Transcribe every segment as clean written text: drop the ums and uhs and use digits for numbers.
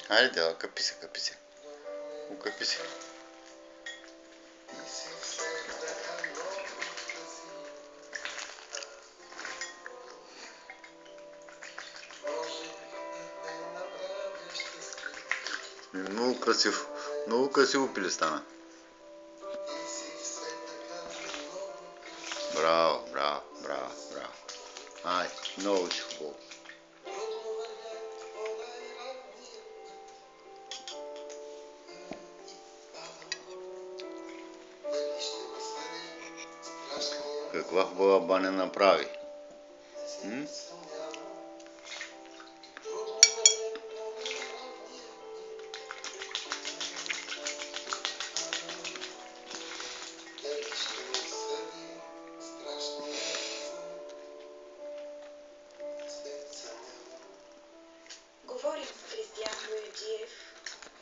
Хайде, къпи се. Укъпи се. Много красиво пиле стана. Браво. Ай, много си хубаво. Каква хубава баня направи. Говорим с Кристиян Бояджиев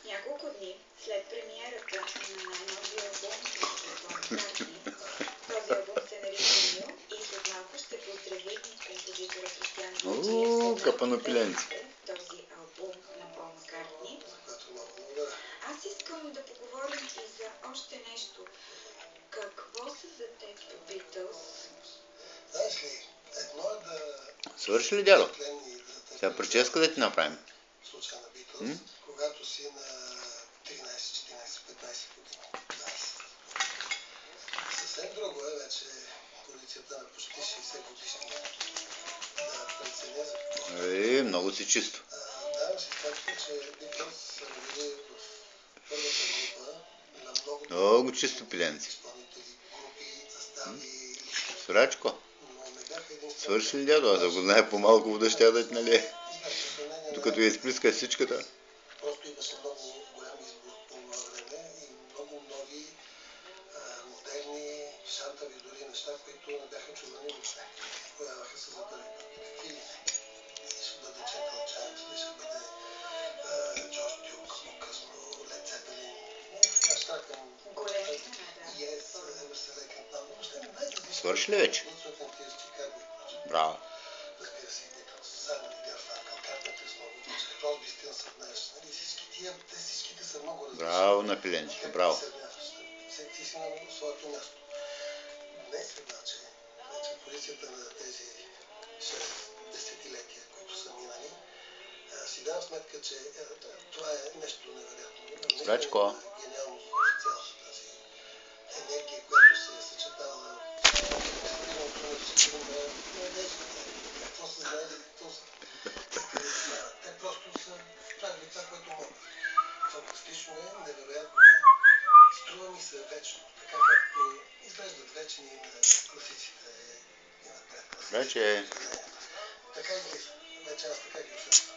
няколко дни след премиерата на най-новия албум на Пол Маккартни. Този албум се нарича Ню и след малко ще поздрави композитора Кристиян Бояджиев този албум на Пол Маккартни. Аз искам да поговорим и за още нещо. Какво са за теб Beatles? Знаеш ли, едно е да... Свърши ли, дядо? Сега прическа да ти направим. Случай на Beatles, когато си на 13, 14, 15 години. Съвсем друго е вече позицията на почти 60 годишни да преценя за какво. Много си чисто. Давам си сметка, че Beatles са били в първата група на много чисто пиленци. изпълнители, групи, състави, Сурачко, свърши ли, дядо? Аз да го знае по-малко вода ще да ти налие. Докато я изплиска всичката. Просто имаше много голям избор по това време и много нови, модерни, шантави дори неща, които не бяха чувани въобще. Появяха се за първи път. Филми. Ще бъде Gentle Giant, ще бъде Джордж Дюк, по-късно Led Zeppelin. Неща към Yes, Emerson Lake and Palmer. Въобще най-различни. Свърши ли вече? Браво. Разбира се, Саймън и Гарфанкъл, Карпентърс, Кросби, Стилс, Нэш. Всичките са много различни. Браво на пиленците, браво. Всеки си има своето място. Днес обаче, вече позицията на тези 6 десетилетия, които са минали, си давам сметка, че това е нещо невероятно. Здравечко. Гениално в цялата тази енергия, която се е съчетала какво са знаели, какво са. Те просто са правили това, което могат. Фантастично е, невероятно е. Струва ми се вечно, така както изглеждат вечни на класиците и на предкласиците. Така изглежда. Вече аз така ги усещам.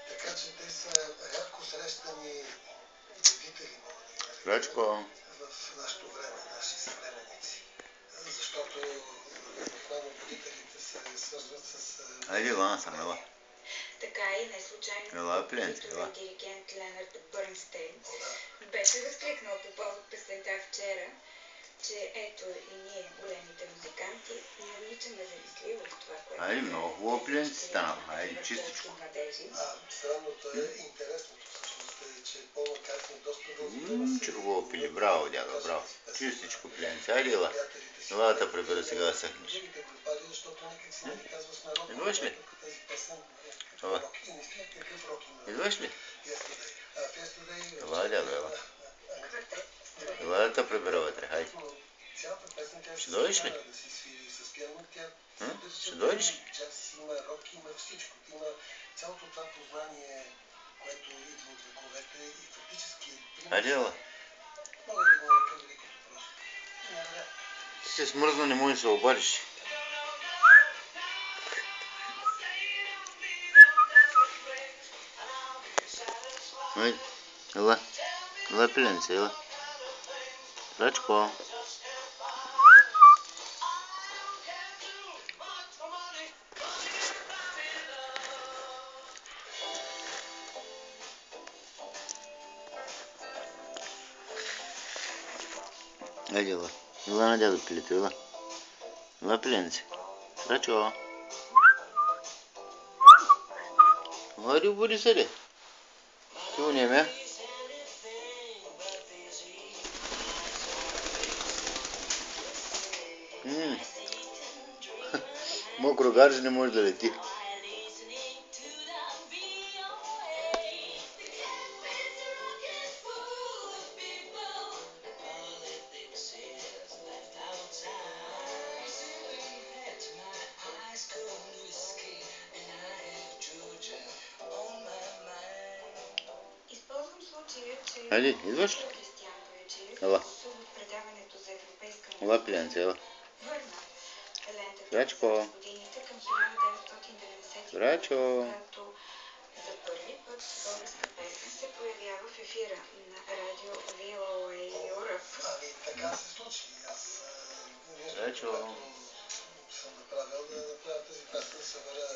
Така че те са рядко срещани родители, мога да ги нарека, в нашето време, наши съвременници. Защото обикновено родителите се свързват с... Айде, Ивана, съм, ела. Така и не случайно диригент Ленард Бърнстейн беше възкликнал по повод песента вчера, че ето и ние, големите музиканти, не обичаме завистливо в това, което... Айде, много хубаво пиленци стана. Айде, чистичко. Странното е, интересното всъщност е, че Пол Маккартни доста дълго... Че хубаво пили. Браво, дядо, браво. Чистичко пиленци. Айде, ела. Ела да те прибера сега да съхнеш. Идваш ли? Ела. Идваш ли? Ела, дядо, ела. Ела да те прибера вътре, хайде. Ще дойдеш ли? Ще дойдеш ли? Хайде, ела. Ти се смръзна, не можеш да се обадиш. Айде, ела. Ела, пиленце, ела. Рачко. Айде, ела. Ела на дядо пилето, ела. Ела, пиленце. Рачо. Айде, обади се, де. Какво няма? Мокро гарже не може да лети. Използвам случая, че Хайде, идваш ли? Кристиян Бояджиев, Ела. в предаването за европейска Ела, пиленце, ела. върна лентата Здрачко. назад в годините към 1990 Здрачко. когато за първи път българска песен се появява в ефира на радио VOA Europe. Ами така се случи. Аз нещо, Здрачо. което съм направил, да направя тази песен, да събера